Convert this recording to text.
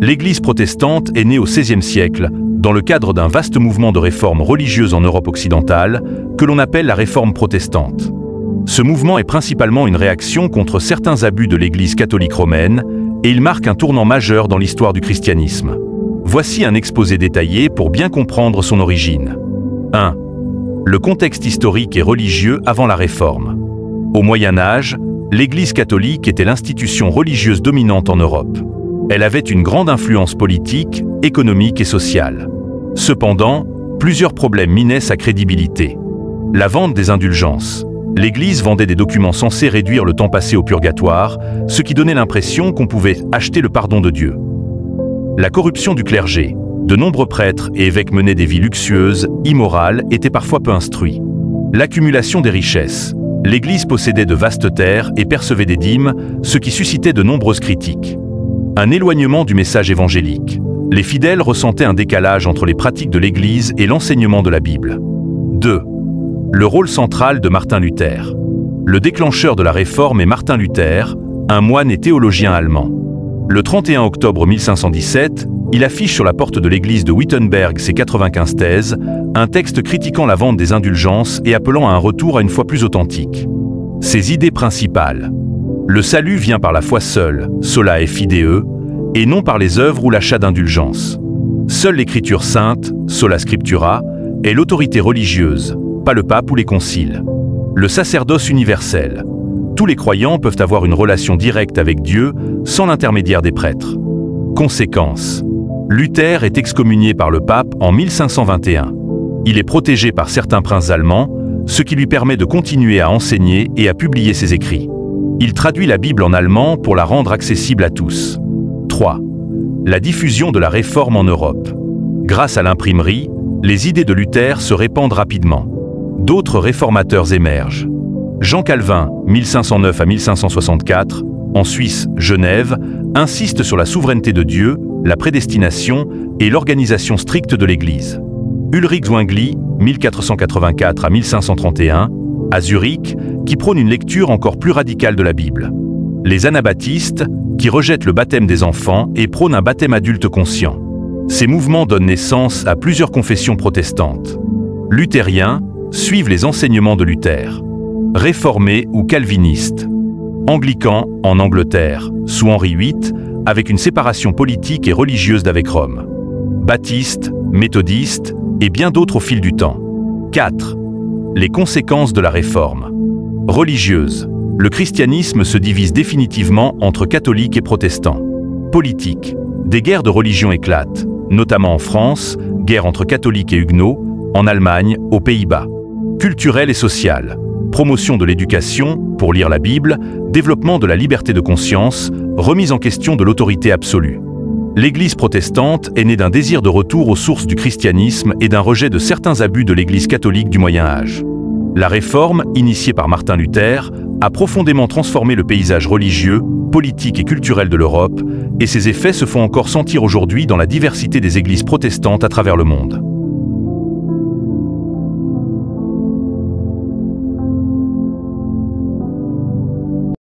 L'Église protestante est née au XVIe siècle, dans le cadre d'un vaste mouvement de réforme religieuse en Europe occidentale, que l'on appelle la Réforme protestante. Ce mouvement est principalement une réaction contre certains abus de l'Église catholique romaine, et il marque un tournant majeur dans l'histoire du christianisme. Voici un exposé détaillé pour bien comprendre son origine. 1. Le contexte historique et religieux avant la Réforme. Au Moyen Âge, l'Église catholique était l'institution religieuse dominante en Europe. Elle avait une grande influence politique, économique et sociale. Cependant, plusieurs problèmes minaient sa crédibilité. La vente des indulgences. L'Église vendait des documents censés réduire le temps passé au purgatoire, ce qui donnait l'impression qu'on pouvait acheter le pardon de Dieu. La corruption du clergé. De nombreux prêtres et évêques menaient des vies luxueuses, immorales, étaient parfois peu instruits. L'accumulation des richesses. L'Église possédait de vastes terres et percevait des dîmes, ce qui suscitait de nombreuses critiques. Un éloignement du message évangélique. Les fidèles ressentaient un décalage entre les pratiques de l'Église et l'enseignement de la Bible. 2. Le rôle central de Martin Luther. Le déclencheur de la Réforme est Martin Luther, un moine et théologien allemand. Le 31 octobre 1517, il affiche sur la porte de l'église de Wittenberg ses 95 thèses, un texte critiquant la vente des indulgences et appelant à un retour à une foi plus authentique. Ses idées principales. Le salut vient par la foi seule, sola fide, et non par les œuvres ou l'achat d'indulgences. Seule l'écriture sainte, sola scriptura, est l'autorité religieuse, pas le pape ou les conciles. Le sacerdoce universel. Tous les croyants peuvent avoir une relation directe avec Dieu sans l'intermédiaire des prêtres. Conséquence. Luther est excommunié par le pape en 1521. Il est protégé par certains princes allemands, ce qui lui permet de continuer à enseigner et à publier ses écrits. Il traduit la Bible en allemand pour la rendre accessible à tous. 3. La diffusion de la Réforme en Europe. Grâce à l'imprimerie, les idées de Luther se répandent rapidement. D'autres réformateurs émergent. Jean Calvin, 1509 à 1564, en Suisse, Genève, insiste sur la souveraineté de Dieu, la prédestination et l'organisation stricte de l'Église. Ulrich Zwingli, 1484 à 1531, à Zurich, qui prône une lecture encore plus radicale de la Bible. Les anabaptistes, qui rejettent le baptême des enfants et prônent un baptême adulte conscient. Ces mouvements donnent naissance à plusieurs confessions protestantes. Luthériens suivent les enseignements de Luther. Réformés ou calvinistes. Anglicans en Angleterre, sous Henri VIII, avec une séparation politique et religieuse d'avec Rome. Baptistes, méthodistes et bien d'autres au fil du temps. 4. Les conséquences de la Réforme. Religieuse. Le christianisme se divise définitivement entre catholiques et protestants. Politique. Des guerres de religion éclatent, notamment en France, guerre entre catholiques et huguenots, en Allemagne, aux Pays-Bas. Culturelle et sociale. Promotion de l'éducation, pour lire la Bible, développement de la liberté de conscience, remise en question de l'autorité absolue. L'Église protestante est née d'un désir de retour aux sources du christianisme et d'un rejet de certains abus de l'Église catholique du Moyen Âge. La Réforme, initiée par Martin Luther, a profondément transformé le paysage religieux, politique et culturel de l'Europe, et ses effets se font encore sentir aujourd'hui dans la diversité des églises protestantes à travers le monde.